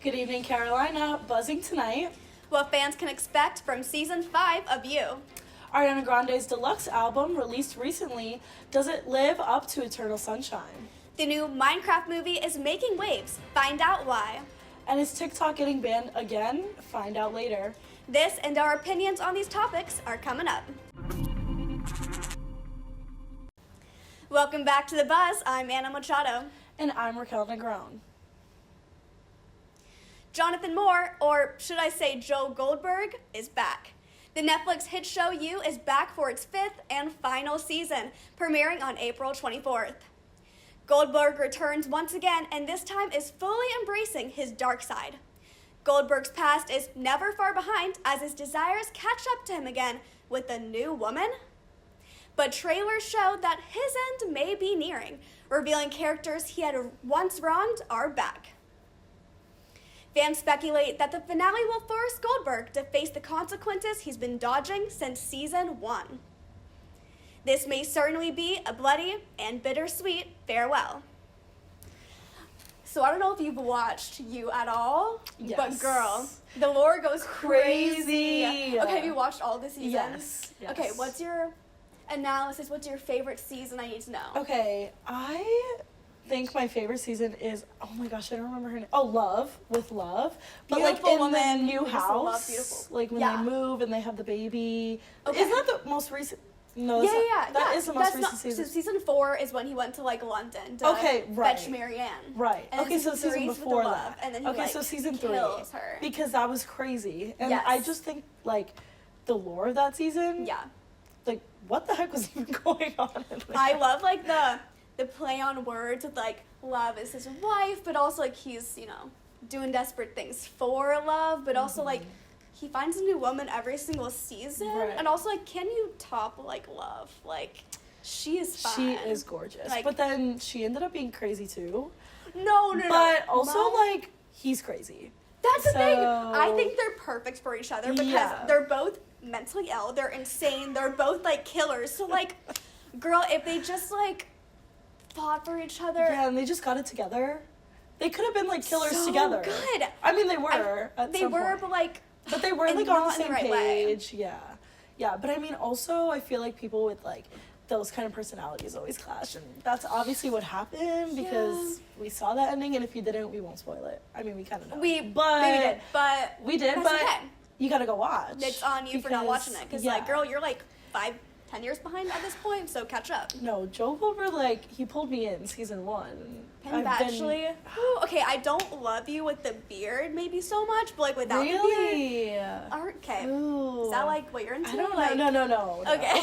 Good evening, Carolina. Buzzing tonight. What fans can expect from Season 5 of You. Ariana Grande's deluxe album, released recently, does it live up to Eternal Sunshine? The new Minecraft movie is making waves. Find out why. And is TikTok getting banned again? Find out later. This and our opinions on these topics are coming up. Welcome back to The Buzz. I'm Anna Machado. And I'm Raquel Negrón. Jonathan Moore, or should I say Joe Goldberg, is back. The Netflix hit show You is back for its 5th and final season, premiering on April 24th. Goldberg returns once again, and this time is fully embracing his dark side. Goldberg's past is never far behind as his desires catch up to him again with a new woman. But trailers show that his end may be nearing, revealing characters he had once wronged are back. Fans speculate that the finale will force Goldberg to face the consequences he's been dodging since Season 1. This may certainly be a bloody and bittersweet farewell. So I don't know if you've watched You at all, Yes. but girl, the lore goes crazy. Crazy. Okay, have you watched all the seasons? Yes. Okay, what's your analysis? What's your favorite season? I need to know. Okay, I think my favorite season is, oh my gosh, I don't remember her name. Oh, Love, with Love. But Beautiful like in woman, the new beautiful house, love, beautiful. like when Yeah. they move and they have the baby. Okay. Isn't that the most recent? No, that's not, that is the most recent season. So season 4 is when he went to like London to right. fetch Marianne. Right. And Okay, so season 3 season is with before the love, that. and then he Okay, like so season 3. kills her. Because that was crazy. And Yes. I just think like the lore of that season, Yeah. like what the heck was even going on in there? I love like the play on words with like Love is his wife, but also like he's, you know, doing desperate things for Love, but also like he finds a new woman every single season. Right. And also like, can you top like Love? Like she is fine. She is gorgeous. Like- but then she ended up being crazy too. No. But also like he's crazy. That's the thing. So- I think they're perfect for each other because Yeah. they're both mentally ill. They're insane. They're both like killers. So like, girl, if they just like fought for each other, Yeah, and they just got it together. They could have been like killers so together. good. I mean, they were. They some were, point. but like, But they were and like on the not in the same right way. page. Yeah. But I mean, also, I feel like people with like those kind of personalities always clash, and that's obviously what happened because we saw that ending. And if you didn't, we won't spoil it. I mean, we kind of know. we did, but that's but okay. You gotta go watch. it's on you for not watching it because like, yeah. girl, you're like 5-10 years behind at this point, so catch up. No, Joe Goldberg, like he pulled me in season 1. And actually, okay, I don't love you with the beard maybe so much, but like without the beard. Really? Okay. Ooh. Is that like what you're into? I don't like, know. No. Okay.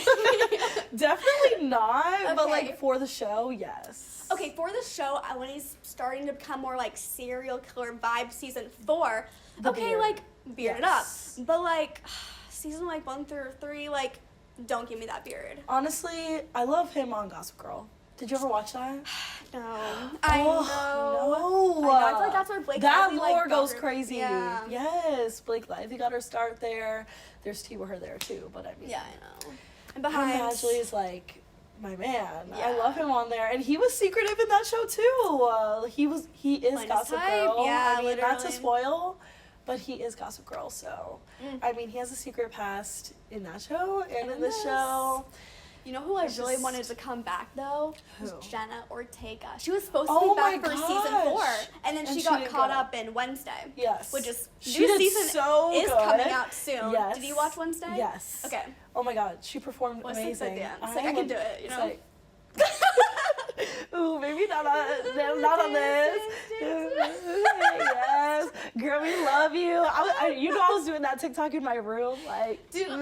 Definitely not, but Okay. like for the show, yes. Okay, for the show, when he's starting to become more like serial killer vibe, season 4, The okay, beard. like bearded Yes. up, but like season like 1 through 3, like don't give me that beard. Honestly, I love him on Gossip Girl. Did you ever watch that? No, I know. No. I feel like that's where Blake that Lively, lore like, got goes her- crazy. Yeah. Yes, Blake Lively got her start there. There's T with her there too, but I mean, Yeah, I know. And Tom behind, Ashley is like my man. Yeah. I love him on there, and he was secretive in that show too. He is Like Gossip his type, Girl. yeah, I mean, not to literally. spoil, but he is Gossip Girl. So, I mean, he has a secret past in that show and in this this. show. you know who I It's really just- wanted to come back though? Was Who? Jenna Ortega. She was supposed to Oh be back my for season 4, gosh. and then And she she got didn't caught go. up in Wednesday. Yes, Which is she new did season so is good. coming out soon. Yes. Did you watch Wednesday? Yes. Okay. Oh my God, she performed What's the amazing. dance? Like, I can do it, you it's know? like- Ooh, maybe not on this. Yes, girl, we love you. I was doing that TikTok in my room, like. Dude, the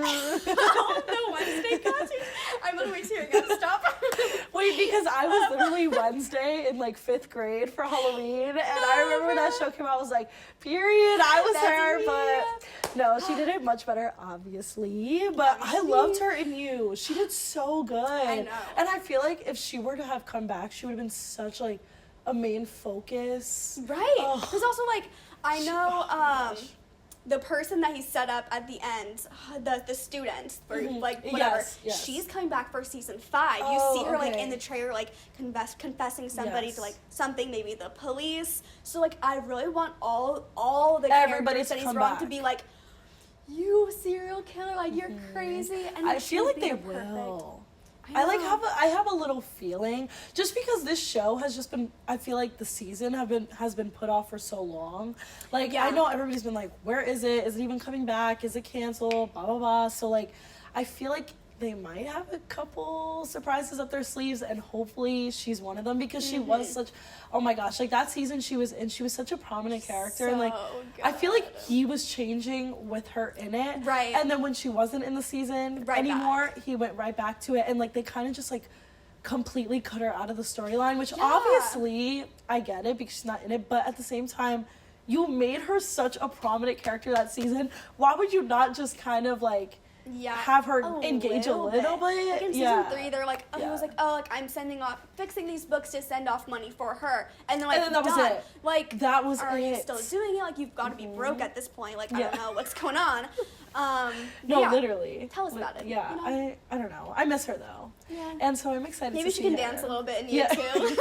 Wednesday costume. I'm literally tearing up. Stop. Wait, because I was literally Wednesday in like 5th grade for Halloween, and I remember when that show came out, I was like, period, I was That's her, me. but no, she did it much better, obviously, but I loved her in You. She did so good. I know. And I feel like if she were to have come back, she would have been such like a main focus. Right. Ugh. There's also like I know gosh. the person that he set up at the end, the student, for like whatever, yes. she's coming back for season 5. You see her like in the trailer, like confessing somebody to like something, maybe the police. So like I really want all the characters that he's brought to be like, you serial killer, like you're crazy. And I feel like they will. I have a little feeling, just because this show has just been, I feel like the season has been put off for so long. Like, I know everybody's been like, where is it? Is it even coming back? Is it canceled? Blah, blah, blah. So, like, I feel like they might have a couple surprises up their sleeves, and hopefully she's one of them, because she was such, oh my gosh, like that season she was such a prominent character, and like I feel like he was changing with her in it, right? And then when she wasn't in the season anymore, he went right back to it, and like they kind of just like completely cut her out of the storyline, which obviously I get it because she's not in it, but at the same time, you made her such a prominent character that season. Why would you not just kind of like have her engage a little bit? Like in season 3, they're like, he was like, like I'm fixing these books to send off money for her, and then like that was it. Like that was are you still doing it? Like you've got to be broke at this point. Like I don't know what's going on. Literally. Tell us about it. Yeah, you know? I don't know. I miss her though. Yeah. And so I'm excited. Maybe to she see can her. dance a little bit in you too.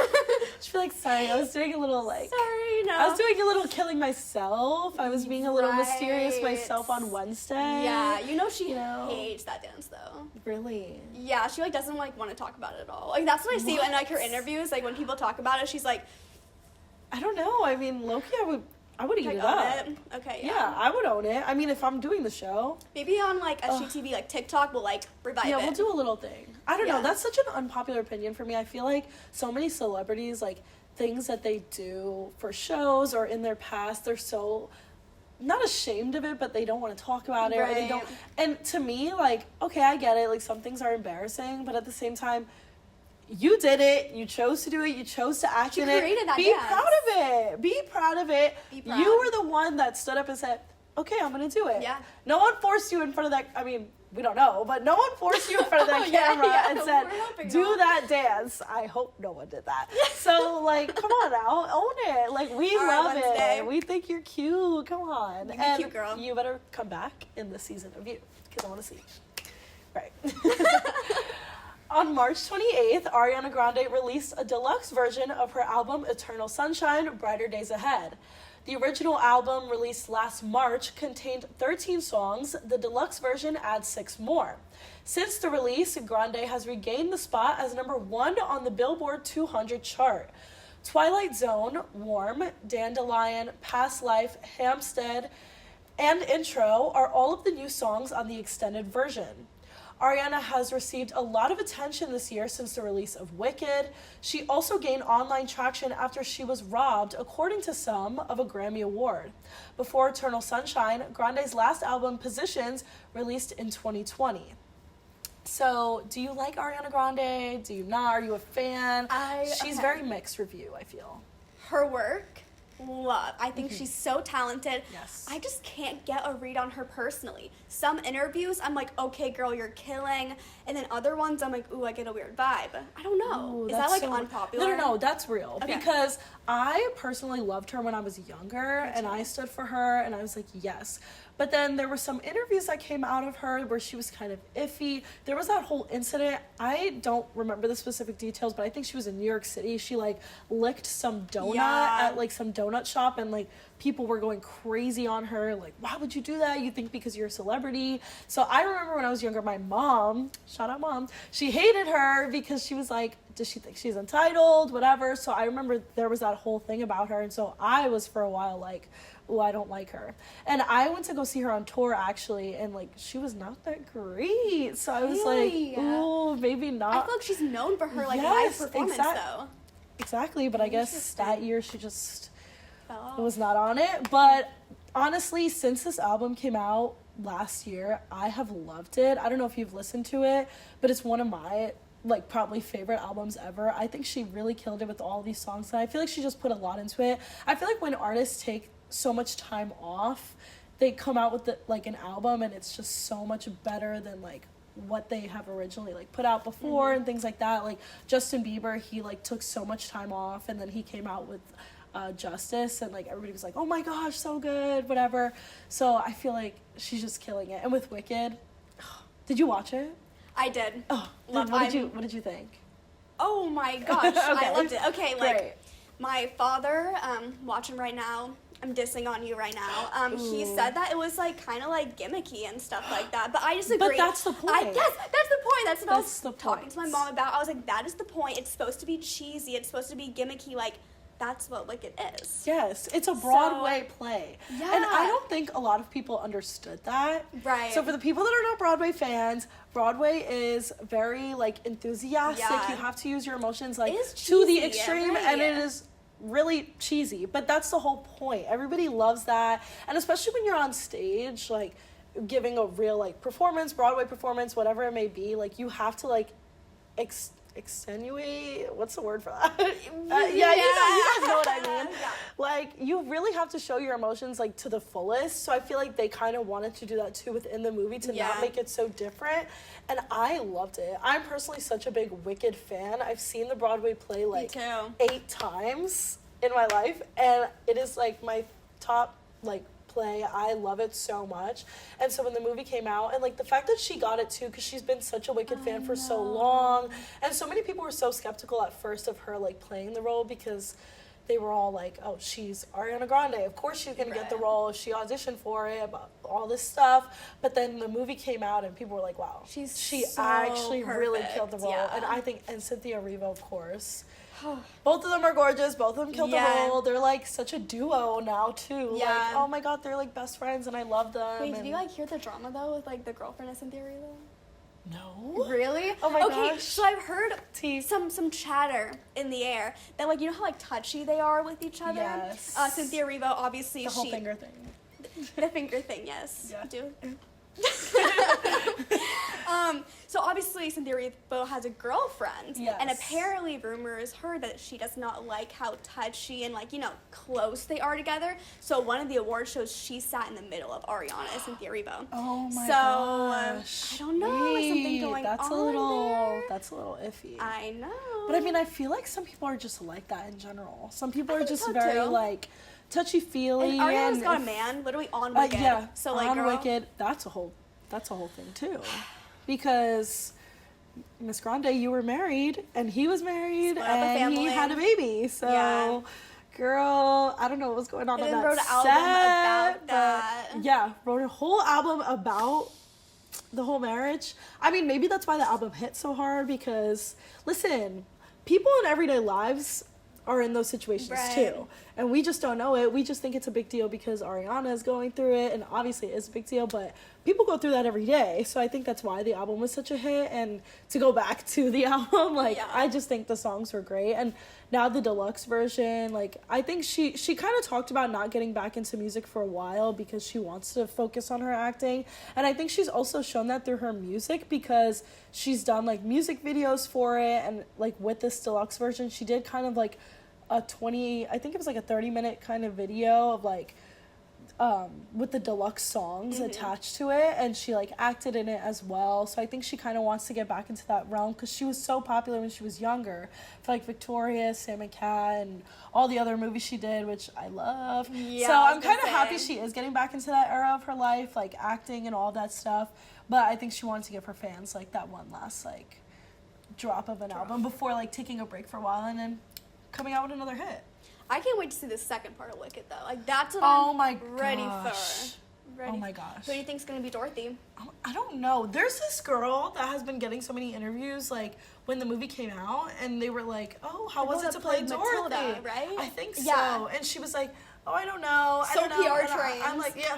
She'd be like, sorry, I was doing a little like. Sorry, no. I was doing a little killing myself. I was being a little mysterious myself on Wednesday. Yeah, she hates that dance though. Really? Yeah, she like doesn't like want to talk about it at all. Like that's what I see in like her interviews. Like when people talk about it, she's like, I don't know. I mean, low-key, I would eat it up. Okay, yeah, I would own it. I mean, if I'm doing the show. Maybe on, like, SGTV, like, TikTok, we'll, like, revive it. Yeah, we'll do a little thing. I don't know. That's such an unpopular opinion for me. I feel like so many celebrities, like, things that they do for shows or in their past, they're so not ashamed of it, but they don't want to talk about it. Or they don't. And to me, like, okay, I get it. Like, some things are embarrassing, but at the same time, you did it. You chose to do it. You chose to act in it. You created that Be proud of it. Be proud of it. Be proud. You were the one that stood up and said, okay, I'm going to do it. Yeah. No one forced you in front of that. I mean, we don't know, but no one forced you in front of that camera and said, do that dance. I hope no one did that. So, like, come on now. Own it. Like, we love it. We think you're cute. Come on. You're cute, girl. You better come back in this season of You, because I want to see. Right. On March 28th, Ariana Grande released a deluxe version of her album Eternal Sunshine, Brighter Days Ahead. The original album, released last March, contained 13 songs. The deluxe version adds 6 more. Since the release, Grande has regained the spot as number 1 on the Billboard 200 chart. Twilight Zone, Warm, Dandelion, Past Life, Hampstead, and Intro are all of the new songs on the extended version. Ariana has received a lot of attention this year since the release of Wicked. She also gained online traction after she was robbed, according to some, of a Grammy Award. Before Eternal Sunshine, Grande's last album, Positions, released in 2020. So, do you like Ariana Grande? Do you not? Are you a fan? She's very mixed review, I feel. Her work, love. I think she's so talented. Yes. I just can't get a read on her personally. Some interviews, I'm like, okay, girl, you're killing. And then other ones, I'm like, ooh, I get a weird vibe. I don't know. Is that like unpopular? No, that's real. Okay. Because I personally loved her when I was younger, and I stood for her, and I was like, yes. But then there were some interviews that came out of her where she was kind of iffy. There was that whole incident. I don't remember the specific details, but I think she was in New York City. She, like, licked some donut at, like, some donut shop, and, like, people were going crazy on her. Like, why would you do that? You think because you're a celebrity. So I remember when I was younger, my mom, shout out mom, she hated her because she was like, does she think she's entitled? Whatever. So I remember there was that whole thing about her. And so I was for a while like, oh, I don't like her. And I went to go see her on tour, actually, and, like, she was not that great. So I was like, oh, maybe not. I feel like she's known for her, like, live performance, though. Exactly, but I guess that year she just was not on it. But honestly, since this album came out last year, I have loved it. I don't know if you've listened to it, but it's one of my, like, probably favorite albums ever. I think she really killed it with all these songs, and I feel like she just put a lot into it. I feel like when artists take so much time off, they come out with an album, and it's just so much better than, like, what they have originally, like, put out before and things like that. Like, Justin Bieber, he, like, took so much time off, and then he came out with justice, and like everybody was like, oh my gosh, so good, whatever. So I feel like she's just killing it. And with Wicked, did you watch it? I did. Oh, what did you think? Oh my gosh, Okay. I loved it. Okay, like Great. my father, watching right now. I'm dissing on you right now. He said that it was like kind of like gimmicky and stuff like that, but I disagree. But that's the point. Yes, that's the point. That's what I was the talking point. to my mom about. I was like, that is the point. It's supposed to be cheesy. It's supposed to be gimmicky. Like, that's what Wicked is. Yes, it's a Broadway play. Yeah. And I don't think a lot of people understood that. Right. So for the people that are not Broadway fans, Broadway is very like enthusiastic. Yeah. You have to use your emotions like It is to the cheesy, extreme, right? and it is really cheesy, but that's the whole point. Everybody loves that, and especially when you're on stage, like giving a real like performance, Broadway performance, whatever it may be, like you have to like extenuate. What's the word for that? Yeah, you guys know what I mean. Yeah. Like you really have to show your emotions like to the fullest. So I feel like they kind of wanted to do that too within the movie to not make it so different. And I loved it. I'm personally such a big Wicked fan. I've seen the Broadway play like 8 times in my life, and it is like my top like play. I love it so much. And so when the movie came out, and like the fact that she got it too, because she's been such a Wicked fan for so long, and so many people were so skeptical at first of her like playing the role, because they were all like, oh, she's Ariana Grande, of course she's gonna get the role, she auditioned for it, about all this stuff. But then the movie came out and people were like, wow, she so actually really perfect. killed the role. Yeah. And I think, and Cynthia Erivo, of course, both of them are gorgeous. Both of them killed the role. They're like such a duo now too. Yeah. Like, oh my god, they're like best friends, and I love them. Wait, did you like hear the drama though with like the girlfriend of Cynthia Erivo? No. Really? Oh my okay, gosh. so I've heard Tea. some chatter in the air that like, you know how like touchy they are with each other? Yes. Cynthia Erivo, obviously The whole finger thing. The finger thing, yes. Yeah. Do. So obviously Cynthia Erivo has a girlfriend, Yes. and apparently rumors heard that she does not like how touchy and like, you know, close they are together. So one of the award shows, she sat in the middle of Ariana and Cynthia Erivo. Oh my gosh. I don't know, is something going that's on a little there? That's a little iffy. I know. But I mean, I feel like some people are just like that in general. Some people are think just so, very too. like touchy-feely. And Ariana's and got a if- man, literally on Wicked. Yeah, So like, on girl, Wicked, that's a whole thing too, because Miss Grande, you were married and he was married Split up a and he family. had a baby. So, Yeah. girl, I don't know what was going on And on then that wrote an set, album about but that. yeah, wrote a whole album about the whole marriage. I mean, maybe that's why the album hit so hard, because listen, people in everyday lives are in those situations Right. too, and we just don't know it. We just think it's a big deal because Ariana is going through it, and obviously it is a big deal, but people go through that every day. So I think that's why the album was such a hit. And to go back to the album, like, Yeah. I just think the songs were great. And now the deluxe version, like, I think she kind of talked about not getting back into music for a while because she wants to focus on her acting. And I think she's also shown that through her music, because she's done like music videos for it, and like with this deluxe version she did kind of like a 30-minute kind of video of like with the deluxe songs attached to it, and she like acted in it as well. So I think she kind of wants to get back into that realm, because she was so popular when she was younger for like Victoria, Sam and Cat, and all the other movies she did, which I love. Yeah, so I was I'm gonna kind of happy say. she is getting back into that era of her life, like acting and all that stuff. But I think she wanted to give her fans like that one last like drop of an album before like taking a break for a while and then coming out with another hit. I can't wait to see the second part of Wicked though. Like that's what Oh I'm my ready gosh. for. Oh my gosh. Who do you think's gonna be Dorothy? I don't know. There's this girl that has been getting so many interviews, like, when the movie came out, and they were like, oh, how The was girl it to that play played Dorothy? Matilda, right? I think so. Yeah. And she was like, oh, I don't know. I So don't know. PR And trained. I'm like, yeah.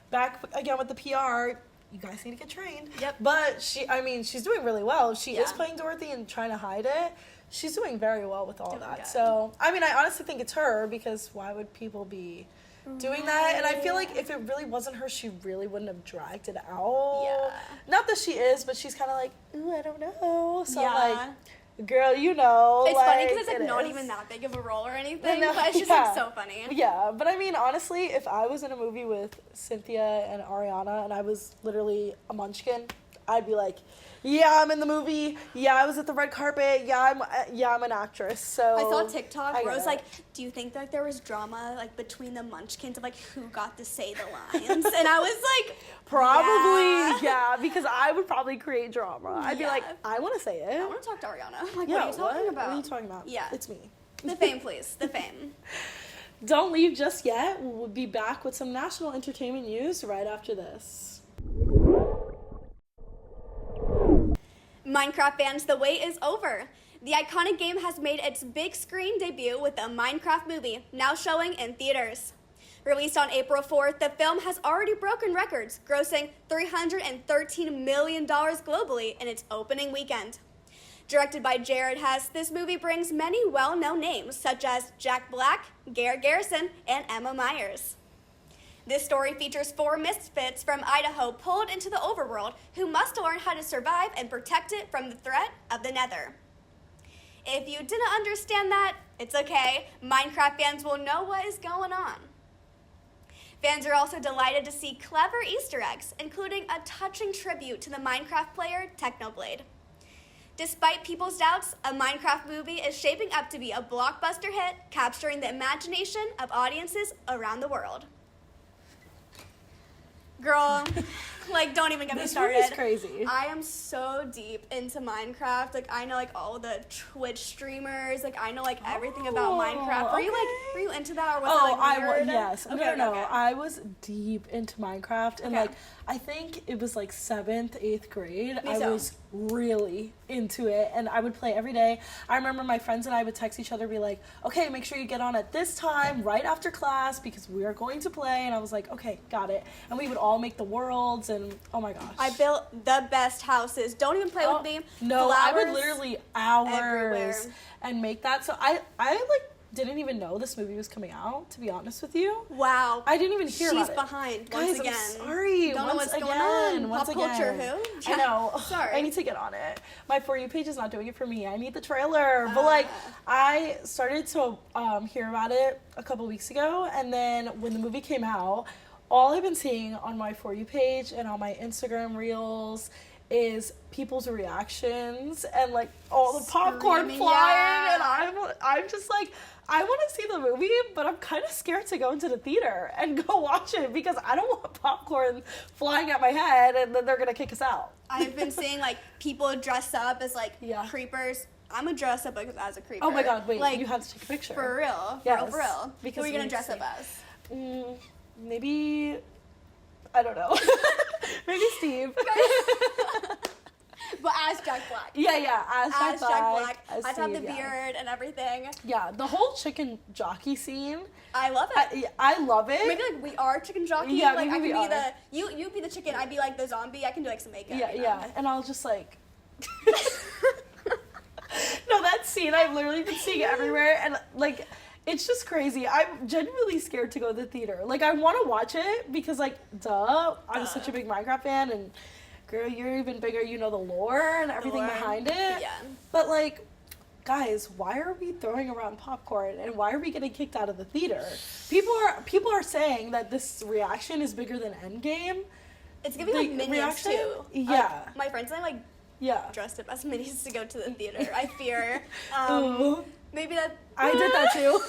Back again with the PR. You guys need to get trained. Yep. But she's doing really well. She is Yeah. playing Dorothy and trying to hide it. She's doing very well with all Doing that. good. So, I mean, I honestly think it's her, because why would people be doing that? And I feel like if it really wasn't her, she really wouldn't have dragged it out. Yeah. Not that she is, but she's kind of like, ooh, I don't know. So, Yeah. like, girl, you know. It's funny because it's like it not is. even that big of a role or anything, know, but it's just yeah. like so funny. Yeah, but I mean, honestly, if I was in a movie with Cynthia and Ariana and I was literally a munchkin, I'd be like, yeah, I'm in the movie. Yeah, I was at the red carpet. Yeah, I'm an actress. So I saw TikTok where it was like, do you think that there was drama like between the Munchkins of like who got to say the lines? And I was like, probably, yeah, because I would probably create drama. I'd be Yeah. like, I want to say it. I want to talk to Ariana. Like, Yeah, what are you talking about? What are you talking about? Yeah. It's me. The fame, please. The fame. Don't leave just yet. We'll be back with some national entertainment news right after this. Minecraft fans, the wait is over. The iconic game has made its big screen debut with the Minecraft movie, now showing in theaters. Released on April 4th, the film has already broken records, grossing $313 million globally in its opening weekend. Directed by Jared Hess, this movie brings many well-known names such as Jack Black, Garrett Garrison, and Emma Myers. This story features 4 misfits from Idaho pulled into the overworld who must learn how to survive and protect it from the threat of the Nether. If you didn't understand that, it's okay. Minecraft fans will know what is going on. Fans are also delighted to see clever Easter eggs, including a touching tribute to the Minecraft player Technoblade. Despite people's doubts, a Minecraft movie is shaping up to be a blockbuster hit, capturing the imagination of audiences around the world. Girl, like, don't even get me started. This movie's crazy. I am so deep into Minecraft. Like, I know, like, all the Twitch streamers. Like, I know, like, everything about Minecraft. Were you into that, or was it, like, weird? Yes. Okay, no. okay. I was deep into Minecraft, and, Okay. like, I think it was, like, 7th, 8th grade. Me I too. was really into it, and I would play every day. I remember my friends and I would text each other, be like, okay, make sure you get on at this time, right after class, because we are going to play, and I was like, okay, got it. And we would all make the worlds, and oh my gosh. I built the best houses. Don't even play with me. No, I would Flowers literally hours everywhere. and make that. So I like didn't even know this movie was coming out, to be honest with you. Wow. I didn't even hear She's about it. behind Guys, once again. I'm sorry. Don't know Once what's going on. again. Once Pop culture again. who? I know. Sorry. I need to get on it. My For You page is not doing it for me. I need the trailer. But like, I started to hear about it a couple weeks ago, and then when the movie came out, all I've been seeing on my For You page and on my Instagram reels is people's reactions and like all the popcorn Screaming, flying, yeah. and I'm just like, I want to see the movie, but I'm kind of scared to go into the theater and go watch it because I don't want popcorn flying at my head and then they're gonna kick us out. I've been seeing like people dress up as like Yeah. creepers. I'm gonna dress up as a creeper. Oh my god, wait, like, you have to take a picture. for real, Yes, for real. because Who are you we gonna need dress to up see. as? Maybe, I don't know. Maybe Steve. But as Jack Black. Yeah, as As Jack Black. as I have the Steve, yeah. beard and everything. Yeah, the whole chicken jockey scene, I love it. I love it. Maybe like we are chicken jockey. Yeah, like I maybe can we be are. you be the chicken. I'd be like the zombie. I can do like some makeup. Yeah, you know? yeah, and I'll just like. No, that scene I've literally been seeing everywhere, and like, it's just crazy. I'm genuinely scared to go to the theater. Like, I want to watch it because, like, I'm such a big Minecraft fan, and girl, you're even bigger. You know the lore and everything Lore. behind it. Yeah. But like, guys, why are we throwing around popcorn and why are we getting kicked out of the theater? People are saying that this reaction is bigger than Endgame. It's giving The like minions reaction? too. Yeah. Like, my friends and I like Yeah. dressed up as minions to go to the theater. I fear. Ooh. Maybe that. I did that too.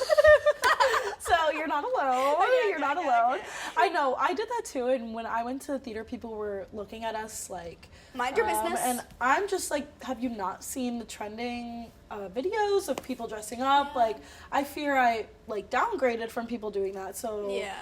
So you're not alone. Okay, You're not okay, alone. okay. I know. I did that too. And when I went to the theater, people were looking at us like, Mind your business. And I'm just like, have you not seen the trending videos of people dressing up? Yeah. Like, I fear I like downgraded from people doing that. So Yeah.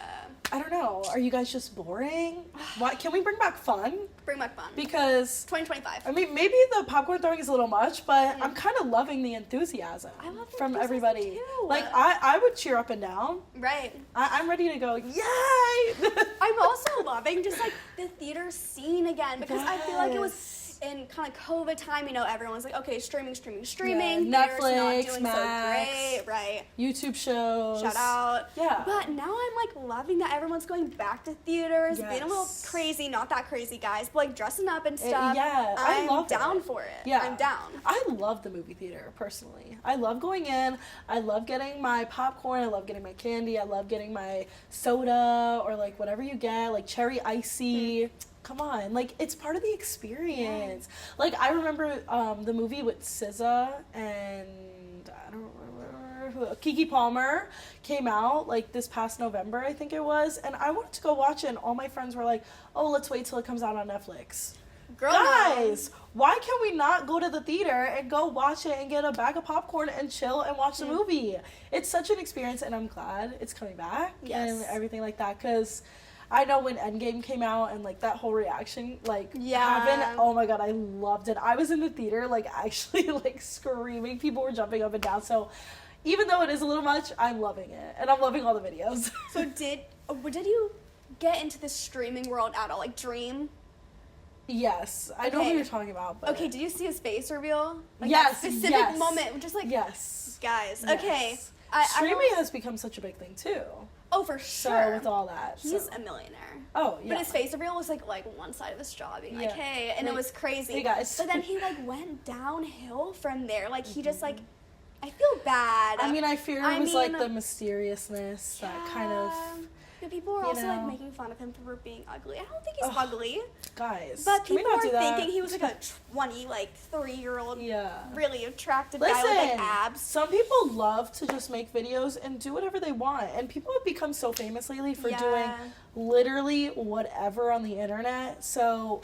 I don't know. Are you guys just boring? Why can we bring back fun? Bring back fun. Because 2025. I mean, maybe the popcorn throwing is a little much, but I'm kind of loving the enthusiasm I love the from enthusiasm everybody. too. Like, I would cheer up and down. Right. I'm ready to go, yay! I'm also loving just like the theater scene again because I feel like it was Yes. in kind of COVID time. You know, everyone's like, okay, streaming. Yeah, Theaters Netflix, not doing Max. so great, right? YouTube shows. Shout out. Yeah. But now I'm like loving that everyone's going back to theaters, being a little Yes. crazy, not that crazy, guys, but like dressing up and stuff. yeah, I I'm love down it. for it. Yeah. I'm down. I love the movie theater, personally. I love going in. I love getting my popcorn. I love getting my candy. I love getting my soda or, like, whatever you get, like cherry icy. come on, like, it's part of the experience. Like, I remember the movie with SZA and I don't remember who, Keke Palmer came out, like, this past November, I think it was, and I wanted to go watch it, and all my friends were like, oh, let's wait till it comes out on Netflix. Girl, guys, why can we not go to the theater and go watch it and get a bag of popcorn and chill and watch the movie? It's such an experience, and I'm glad it's coming back and everything like that, because I know when Endgame came out and, like, that whole reaction, like, happened, oh my god, I loved it. I was in the theater, like, actually, like, screaming. People were jumping up and down, so even though it is a little much, I'm loving it, and I'm loving all the videos. So did you get into the streaming world at all, like, Dream? Yes, I know who you're talking about. But okay, did you see his face reveal? Like yes, that specific moment, just like guys. Yes. Okay, streaming has become such a big thing too. Oh, for sure. So with all that, he's a millionaire. Oh yeah. But his face reveal was like one side of his jaw being like, hey, and it was crazy. Hey guys. But then he like went downhill from there. Like he just like, I feel bad. I mean, I fear it was like the mysteriousness that kind of. But people were also like making fun of him for being ugly. I don't think he's ugly. Guys, but can people we not were do that? thinking he was like a 3-year-old, really attractive Listen, guy with like abs. Some people love to just make videos and do whatever they want, and people have become so famous lately for doing literally whatever on the internet. So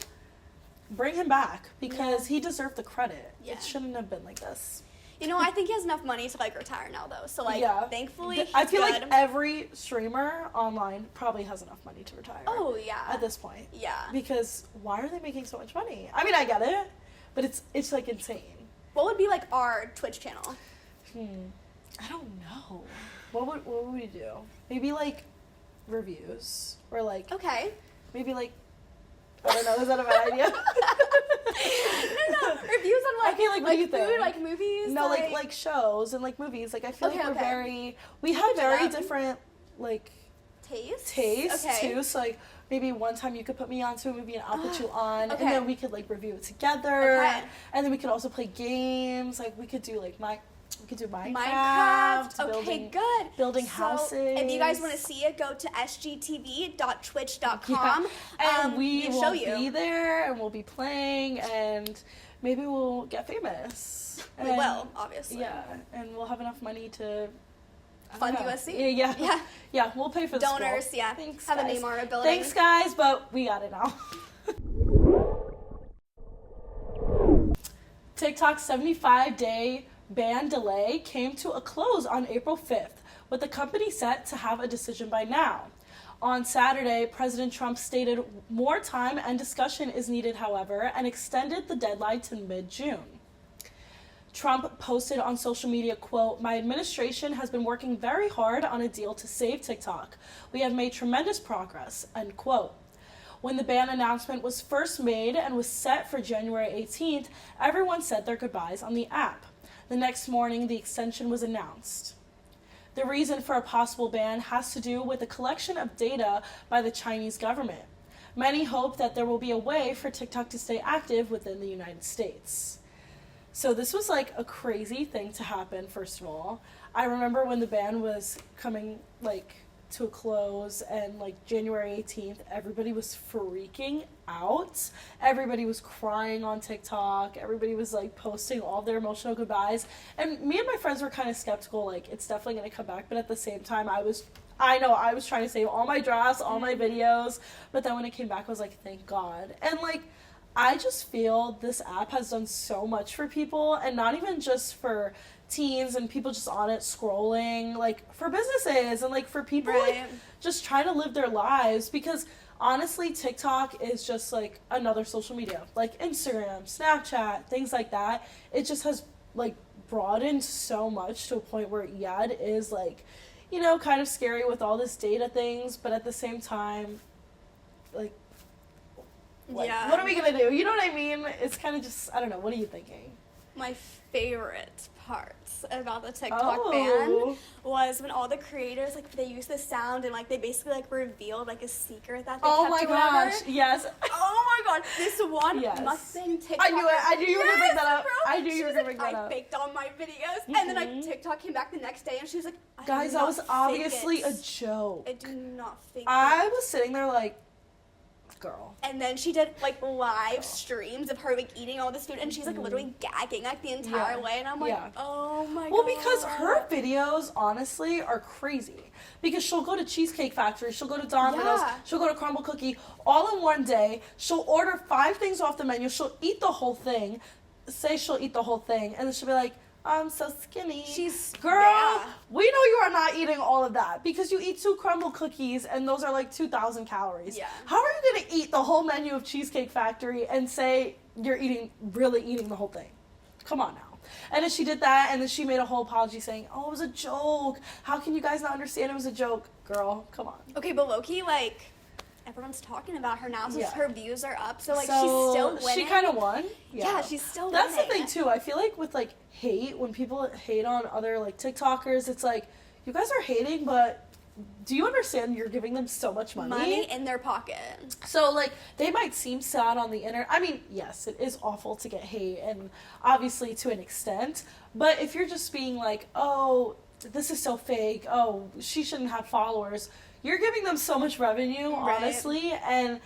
bring him back because he deserved the credit. It shouldn't have been like this. You know, I think he has enough money to like retire now though. So like thankfully I feel like every streamer online probably has enough money to retire. Oh yeah. At this point. Yeah. Because why are they making so much money? I mean, I get it, but it's like insane. What would be like our Twitch channel? I don't know. What would we do? Maybe like reviews or like maybe like I don't know, is that a bad idea? No, reviews on like, okay, like, what do you food, think? like movies? No, like shows and like movies. Like I feel like we have very different like tastes too. So like maybe one time you could put me onto a movie and I'll put you on and then we could like review it together. And then we could also play games. Like we could do like Minecraft. Okay, good. Building houses. If you guys want to see it, go to sgtv.twitch.com. And we will be there and we'll be playing and maybe we'll get famous. We will, obviously. Yeah, and we'll have enough money to fund USC. Yeah, we'll pay for the donors. School. Yeah, thanks. Have guys. a name on our building. Thanks, guys, but we got it now. TikTok's 75-day ban delay came to a close on April 5th, with the company set to have a decision by now. On Saturday, President Trump stated more time and discussion is needed, however, and extended the deadline to mid-June. Trump posted on social media, quote, "My administration has been working very hard on a deal to save TikTok. We have made tremendous progress," end quote. When the ban announcement was first made and was set for January 18th, everyone said their goodbyes on the app. The next morning, the extension was announced. The reason for a possible ban has to do with the collection of data by the Chinese government. Many hope that there will be a way for TikTok to stay active within the United States. So this was like a crazy thing to happen, first of all. I remember when the ban was coming like to a close and like January 18th, everybody was freaking out. Everybody was crying on TikTok. Everybody was like posting all their emotional goodbyes. And me and my friends were kind of skeptical, like it's definitely going to come back. But at the same time, I was trying to save all my drafts, all my videos. But then when it came back, I was like, thank God. And like, I just feel this app has done so much for people, and not even just for teens and people just on it scrolling, like for businesses and like for people like just trying to live their lives, because honestly TikTok is just like another social media, like Instagram, Snapchat, things like that. It just has like broadened so much to a point where it is like, you know, kind of scary with all this data things, but at the same time, like what are we gonna do? You know what I mean? It's kind of just, I don't know. What are you thinking? My favorite parts about the TikTok ban was when all the creators, like, they used the sound and, like, they basically, like, revealed, like, a secret that they kept. Oh my gosh, yes. Oh my god, this one mukbang TikTok. I knew you were gonna bring that up. I knew you were gonna bring that up. I faked all my videos, and then, like, TikTok came back the next day, and she was like, guys, that was obviously a joke. I do not fake I was sitting there like, Girl. And then she did like live streams of her like eating all this food, and she's like literally gagging like the entire way, and I'm like, oh my god. Well, because her videos honestly are crazy. Because she'll go to Cheesecake Factory, she'll go to Domino's, she'll go to Crumble Cookie, all in one day. She'll order 5 things off the menu. She'll eat the whole thing. Say she'll eat the whole thing, and then she'll be like, I'm so skinny. Girl, we know you are not eating all of that because you eat 2 crumble cookies and those are like 2,000 calories. Yeah. How are you going to eat the whole menu of Cheesecake Factory and say you're really eating the whole thing? Come on now. And then she did that, and then she made a whole apology saying, oh, it was a joke. How can you guys not understand it was a joke? Girl, come on. Okay, but low-key, like, everyone's talking about her now, so her views are up. So, like, she's still winning. She kind of won. Yeah, she's still winning. winning. That's the thing, too. I feel like with, like, hate, when people hate on other, like, TikTokers, it's like, you guys are hating, but do you understand you're giving them so much money? Money in their pocket. So, like, they might seem sad on the internet. I mean, yes, it is awful to get hate, and obviously to an extent. But if you're just being like, oh, this is so fake, oh, she shouldn't have followers, you're giving them so much revenue, honestly, and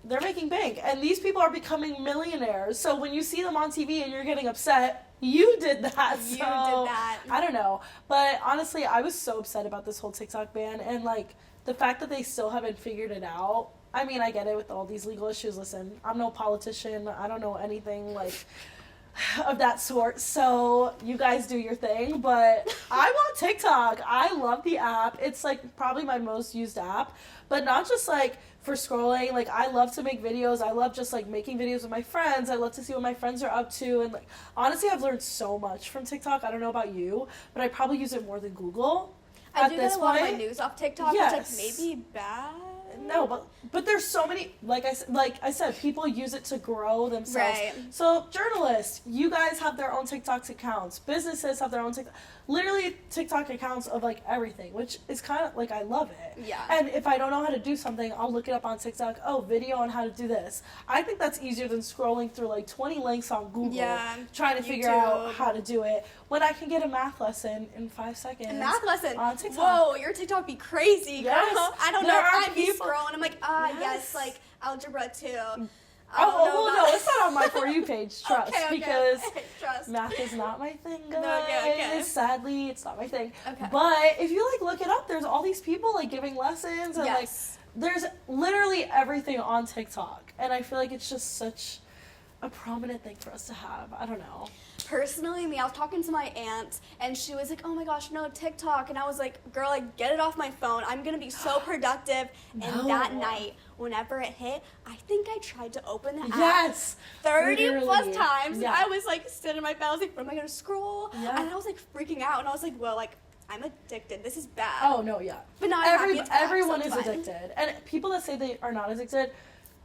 they're making bank. And these people are becoming millionaires. So when you see them on TV and you're getting upset, you did that. You did that. I don't know. But honestly, I was so upset about this whole TikTok ban. And, like, the fact that they still haven't figured it out. I mean, I get it with all these legal issues. Listen, I'm no politician. I don't know anything, like, of that sort. So you guys do your thing. But I want TikTok. I love the app. It's, like, probably my most used app. But not just, like, for scrolling. Like, I love to make videos. I love just, like, making videos with my friends. I love to see what my friends are up to. And, like, honestly, I've learned so much from TikTok. I don't know about you, but I probably use it more than Google. I do get a lot of my news off TikTok, which, like, may be bad. No, but there's so many, like I said, people use it to grow themselves. Right. So journalists, you guys have their own TikTok accounts. Businesses have their own literally TikTok accounts of, like, everything, which is kind of, like, I love it. Yeah. And if I don't know how to do something, I'll look it up on TikTok. Oh, video on how to do this. I think that's easier than scrolling through, like, 20 links on Google trying to figure out how to do it when I can get a math lesson in 5 seconds. A math lesson? On TikTok. Whoa, your TikTok be crazy, girl. Yes. I don't know if I'd be scrolling. I'm like, yes, like, algebra 2. No, it's not on my For You page, trust, because trust. math is not my thing, guys. Okay. Sadly, it's not my thing. Okay. But if you, like, look it up, there's all these people, like, giving lessons, and, like, there's literally everything on TikTok, and I feel like it's just such a prominent thing for us to have. I don't know. Personally, I was talking to my aunt, and she was like, oh my gosh, no, TikTok. And I was like, girl, like, get it off my phone. I'm going to be so productive. And that night, whenever it hit, I think I tried to open the app 30 plus times. And I was, like, sitting in my bed. I was like, what am I going to scroll? And I was, like, freaking out. And I was like, well, like, I'm addicted. This is bad. Oh, no, yeah. But now everyone is addicted. And people that say they are not addicted,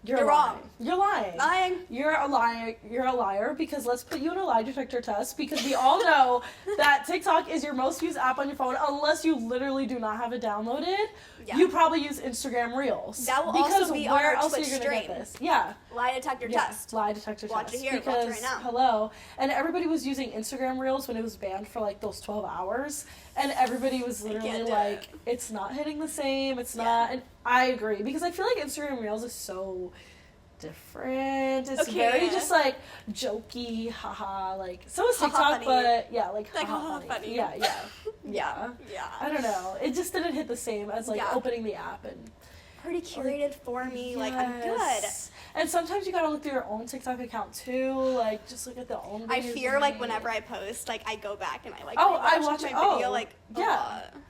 you're wrong. You're lying. Lying. You're a liar. You're a liar, because let's put you in a lie detector test, because we all know that TikTok is your most used app on your phone, unless you literally do not have it downloaded. Yeah. You probably use Instagram Reels. That will also be on our Twitch stream. stream. Get this? Yeah. Lie detector test. Lie detector Watch test. It here. Because, watch it right now. Hello. And everybody was using Instagram Reels when it was banned for, like, those 12 hours. And everybody was literally like, it's not hitting the same. It's not. And I agree, because I feel like Instagram Reels is so different. It's very just, like, jokey, haha, like, so is TikTok, but yeah, like haha funny. Yeah. I don't know. It just didn't hit the same as, like, opening the app and pretty curated for me. Like, I'm good. And sometimes you gotta look through your own TikTok account too. Like, just look at the own videos. I fear, like, whenever I post, like, I go back and I, like, I watch my video, like,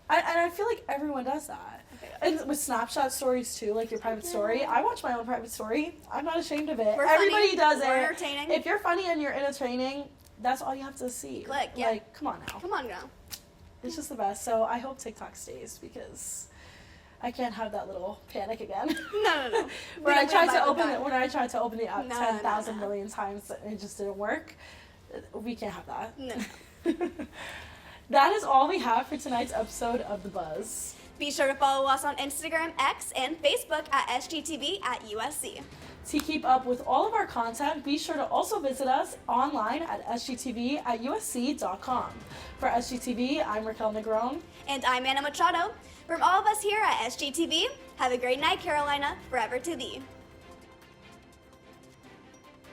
I feel like everyone does that. And with Snapchat stories too, like your private story. I watch my own private story. I'm not ashamed of it. Everybody does it. We're entertaining. If you're funny and you're entertaining, that's all you have to see. Click, Like, come on now. Come on now. It's just the best. So I hope TikTok stays, because I can't have that little panic again. No. When I tried to open the app 10,000 million times and it just didn't work. We can't have that. No. That is all we have for tonight's episode of The Buzz. Be sure to follow us on Instagram, X, and Facebook at SGTV at USC. To keep up with all of our content, be sure to also visit us online at sgtv at usc.com. For SGTV, I'm Raquel Negrón. And I'm Anna Machado. From all of us here at SGTV, have a great night, Carolina. Forever to thee.